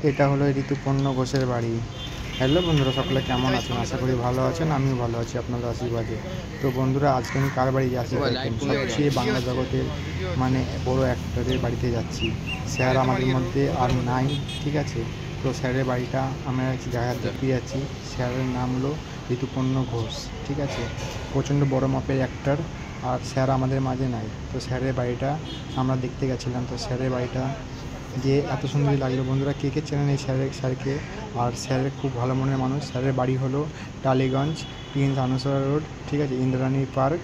এটা হলো ঋতুপর্ণ ঘোষের বাড়ি। হ্যালো বন্ধুরা, সকলে কেমন আছেন? আশা করি ভালো আছেন। আমিও ভালো আছি আপনাদের আশীর্বাদে। তো বন্ধুরা, আজকে আমি কার বাড়ি যাচ্ছি দেখেন, সবচেয়ে বাংলা জগতের বড় অ্যাক্টরের বাড়িতে যাচ্ছি। স্যার আমাদের মধ্যে আর নাই, ঠিক আছে? তো স্যারের বাড়িটা আমরা দেখতে যাচ্ছি। স্যারের নাম হলো ঋতুপর্ণ ঘোষ, ঠিক আছে? প্রচণ্ড বড় মাপের অ্যাক্টর, আর স্যার আমাদের মাঝে নাই। তো স্যারের বাড়িটা আমরা দেখতে গেছিলাম। তো স্যারের বাড়িটা যে এত সুন্দরই লাগলো। বন্ধুরা, কে কে চেনেন এই স্যারকে? আর স্যারের খুব ভালো মনের মানুষ। স্যারের বাড়ি হলো টালিগঞ্জ, প্রিন্স আনসার রোড, ঠিক আছে, ইন্দ্রাণী পার্ক।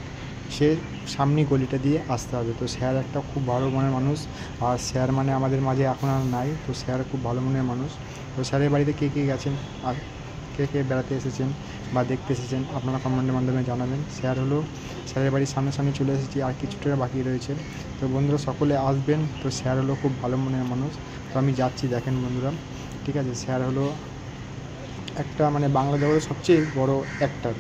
সে সামনে গলিটা দিয়ে আসতে হবে। তো স্যার একটা খুব ভালো মনের মানুষ, আর স্যার মানে আমাদের মাঝে এখন আর নাই। তো স্যার খুব ভালো মনের মানুষ। তো স্যারের বাড়িতে কে কে গেছেন আর কে কে বেড়াতে এসেছেন বা দেখতে এসেছেন আপনারা কমেন্টের মাধ্যমে জানাবেন। স্যারের বাড়ির সামনে চলে এসেছি, আর কিছুটা বাকি রয়েছে। তো বন্ধুরা, সকলে আসবেন। তো স্যার হলো খুব ভালো মনের মানুষ। তো আমি যাচ্ছি, দেখেন বন্ধুরা, ঠিক আছে? স্যার হলো একটা বাংলা জগতের সবচেয়ে বড় অ্যাক্টর।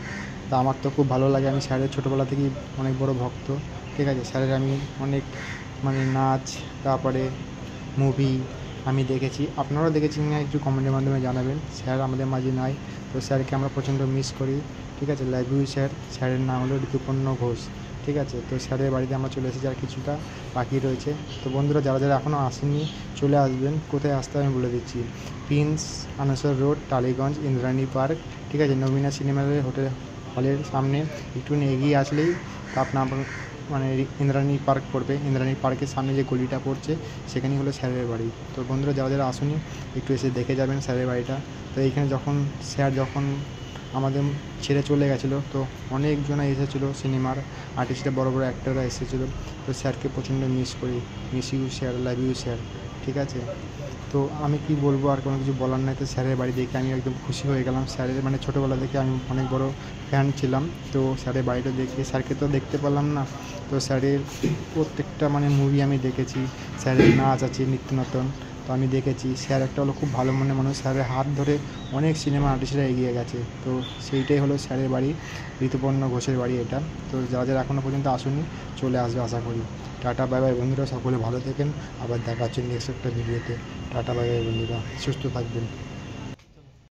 তা আমার তো খুব ভালো লাগে। আমি স্যারের ছোটোবেলা থেকেই অনেক বড় ভক্ত, ঠিক আছে? স্যারের আমি অনেক নাচ, তারপরে মুভি আমি দেখেছি। আপনারাও দেখেছেন না একটু কমেন্টের মাধ্যমে জানাবেন। স্যার আমাদের মাঝে নাই। তো স্যারকে আমরা প্রচণ্ড মিস করি, ঠিক আছে? Love you sir. স্যারের নাম হলো ঋতুপর্ণ ঘোষ, ঠিক আছে? তো স্যারের বাড়িতে আমরা চলে এসেছি, আর কিছুটা বাকি রয়েছে। তো বন্ধুরা, যারা যারা এখনও আসেননি চলে আসবেন। কোথায় আসতে আমি বলে দিচ্ছি। Prince answer road, Tollygunge, Indrani park, ঠিক আছে? নবীনা সিনেমা হলের সামনে একটু এগিয়ে আসলেই আপনার ইন্দ্রাণী পার্ক পড়বে। ইন্দ্রাণী পার্কের সামনে যে গলিটা পড়ছে সেখানেই হলো স্যারের বাড়ি। তো বন্ধুরা, যারা যারা আসুনি একটু এসে দেখে যাবেন স্যারের বাড়িটা। তো এইখানে স্যার যখন আমাদের ছেড়ে চলে গেছিলো, তো অনেকজনা এসেছিলো, সিনেমার আর্টিস্টরা, বড় বড় অ্যাক্টররা এসেছিলো। তো স্যারকে প্রচণ্ড মিস করি। Miss you sir, love you sir, ঠিক আছে? তো আমি কি বলবো, আর কোনো কিছু বলার নাই। তো স্যারের বাড়ি দেখে আমি একদম খুশি হয়ে গেলাম। স্যারের ছোটোবেলা থেকে আমি অনেক বড় ফ্যান ছিলাম। তো স্যারের বাড়িটা দেখে, স্যারকে তো দেখতে পারলাম না। তো স্যারের প্রত্যেকটা মুভি আমি দেখেছি। স্যারের নাচ আছে নিত্য নতুন, তো আমি দেখেছি। স্যার একটা হলো খুব ভালো মনের মানুষ। স্যারের হাত ধরে অনেক সিনেমা আর্টিস্টরা এগিয়ে গেছে। তো সেইটাই হলো স্যারের বাড়ি, ঋতুপর্ণ ঘোষের বাড়ি এটা। তো যারা যারা এখনও পর্যন্ত আসুনি চলে আসবে আশা করি। টাটা বাই বাই বন্ধুরা, সকলে ভালো থাকেন। আবার দেখা হচ্ছে নেক্সট একটা ভিডিওতে। টাটা বাই বাই বন্ধুরা, সুস্থ থাকবেন।